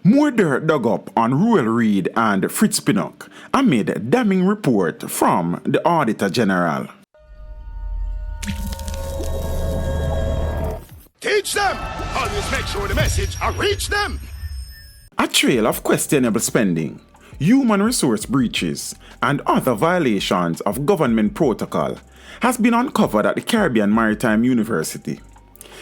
More dirt dug up on Ruel Reid and Fritz Pinnock amid a damning report from the Auditor General. Teach them! Always make sure the message reach them! A trail of questionable spending, human resource breaches, and other violations of government protocol has been uncovered at the Caribbean Maritime University.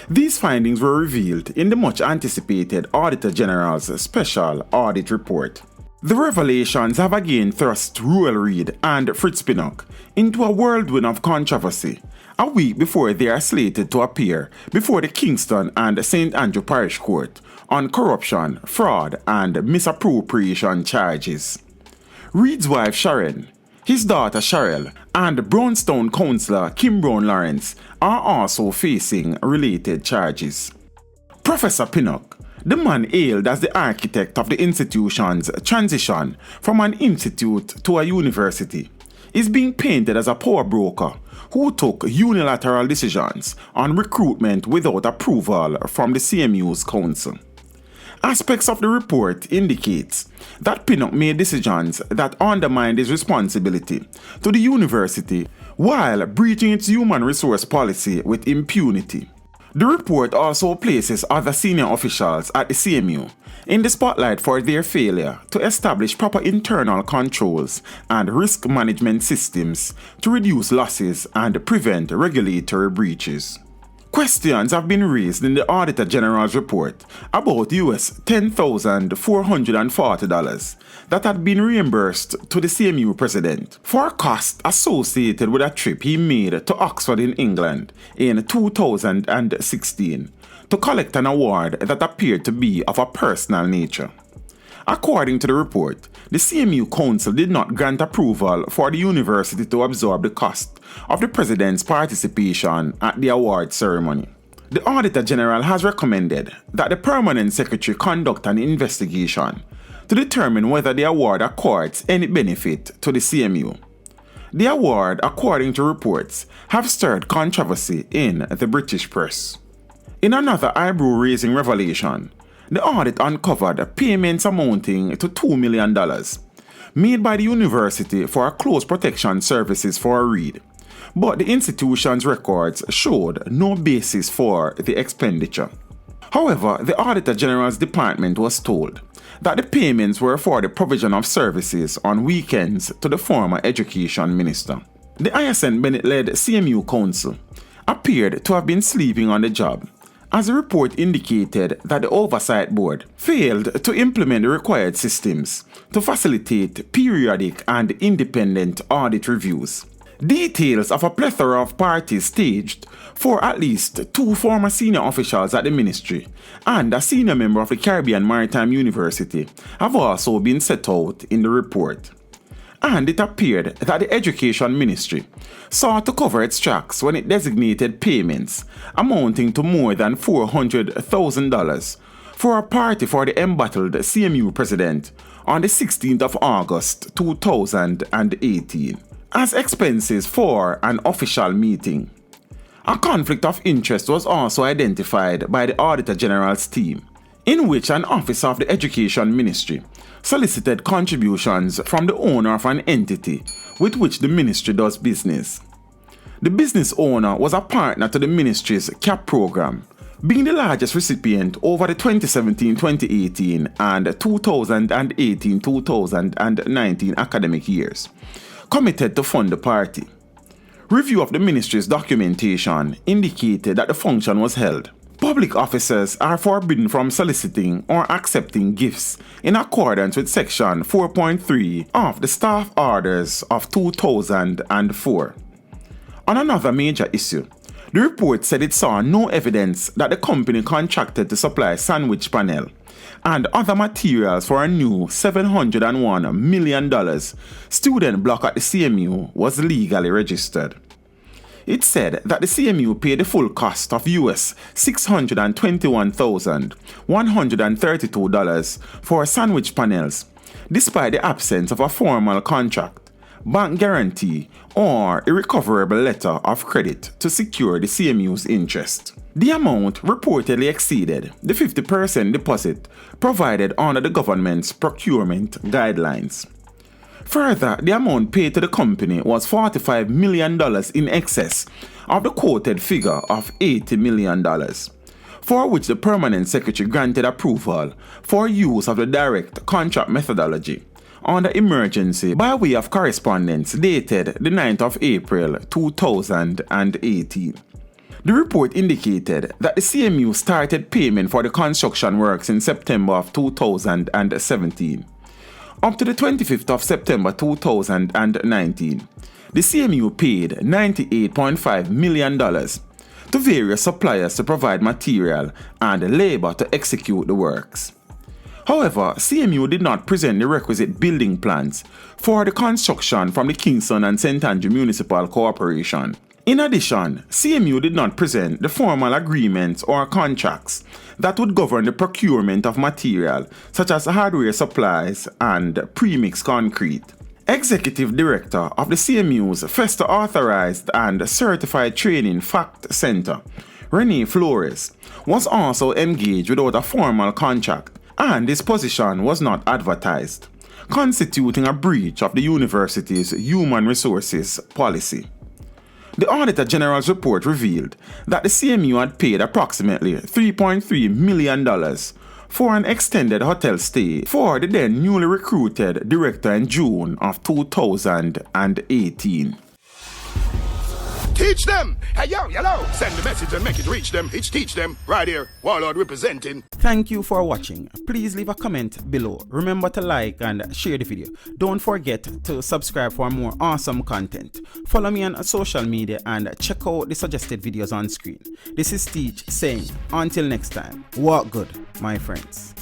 These findings were revealed in the much-anticipated Auditor General's Special Audit Report. The revelations have again thrust Ruel Reid and Fritz Pinnock into a whirlwind of controversy a week before they are slated to appear before the Kingston and St. Andrew Parish Court on corruption, fraud, and misappropriation charges. Reid's wife Sharon, his daughter Sharelle, and Brownstown councillor Kim Brown Lawrence are also facing related charges. Professor Pinnock, the man hailed as the architect of the institution's transition from an institute to a university, is being painted as a power broker who took unilateral decisions on recruitment without approval from the CMU's council. Aspects of the report indicates that Pinnock made decisions that undermined his responsibility to the university while breaching its human resource policy with impunity. The report also places other senior officials at the CMU in the spotlight for their failure to establish proper internal controls and risk management systems to reduce losses and prevent regulatory breaches. Questions have been raised in the Auditor General's report about US $10,440 that had been reimbursed to the CMU president for costs associated with a trip he made to Oxford in England in 2016 to collect an award that appeared to be of a personal nature. According to the report, the CMU Council did not grant approval for the university to absorb the cost of the president's participation at the award ceremony. The Auditor General has recommended that the Permanent Secretary conduct an investigation to determine whether the award accords any benefit to the CMU. The award, according to reports, have stirred controversy in the British press. In another eyebrow-raising revelation, the audit uncovered payments amounting to $2 million made by the university for close protection services for Reid, but the institution's records showed no basis for the expenditure. However, the Auditor General's department was told that the payments were for the provision of services on weekends to the former education minister. The Hyacinth Bennett-led CMU Council appeared to have been sleeping on the job, as the report indicated that the Oversight Board failed to implement the required systems to facilitate periodic and independent audit reviews. Details of a plethora of parties staged for at least 2 former senior officials at the ministry and a senior member of the Caribbean Maritime University have also been set out in the report. And it appeared that the Education Ministry sought to cover its tracks when it designated payments amounting to more than $400,000 for a party for the embattled CMU president on the 16th of August 2018 as expenses for an official meeting. A conflict of interest was also identified by the Auditor General's team, in which an officer of the Education Ministry solicited contributions from the owner of an entity with which the ministry does business. The business owner was a partner to the ministry's CAP program, being the largest recipient over the 2017-2018 and 2018-2019 academic years, committed to fund the party. Review of the ministry's documentation indicated that the function was held. Public officers are forbidden from soliciting or accepting gifts in accordance with Section 4.3 of the Staff Orders of 2004. On another major issue, the report said it saw no evidence that the company contracted to supply sandwich panel and other materials for a new $701 million student block at the CMU was legally registered. It said that the CMU paid the full cost of US $621,132 for sandwich panels, despite the absence of a formal contract, bank guarantee, or irrecoverable letter of credit to secure the CMU's interest. The amount reportedly exceeded the 50% deposit provided under the government's procurement guidelines. Further, the amount paid to the company was $45 million in excess of the quoted figure of $80 million, for which the permanent secretary granted approval for use of the direct contract methodology under emergency by way of correspondence dated the 9th of April 2018. The report indicated that the CMU started payment for the construction works in September of 2017. Up to the 25th of September 2019, the CMU paid $98.5 million to various suppliers to provide material and labor to execute the works. However, CMU did not present the requisite building plans for the construction from the Kingston and St. Andrew Municipal Corporation. In addition, CMU did not present the formal agreements or contracts that would govern the procurement of material such as hardware supplies and premixed concrete. Executive Director of the CMU's Festa Authorized and Certified Training Fact Center, Renee Flores, was also engaged without a formal contract, and his position was not advertised, constituting a breach of the university's human resources policy. The Auditor General's report revealed that the CMU had paid approximately $3.3 million for an extended hotel stay for the then newly recruited director in June of 2018. Teach them! Hey, yo, hello! Send the message and make it reach them. It's teach them. Right here, Warlord representing. Thank you for watching. Please leave a comment below. Remember to like and share the video. Don't forget to subscribe for more awesome content. Follow me on social media and check out the suggested videos on screen. This is Teach saying, until next time, walk good, my friends.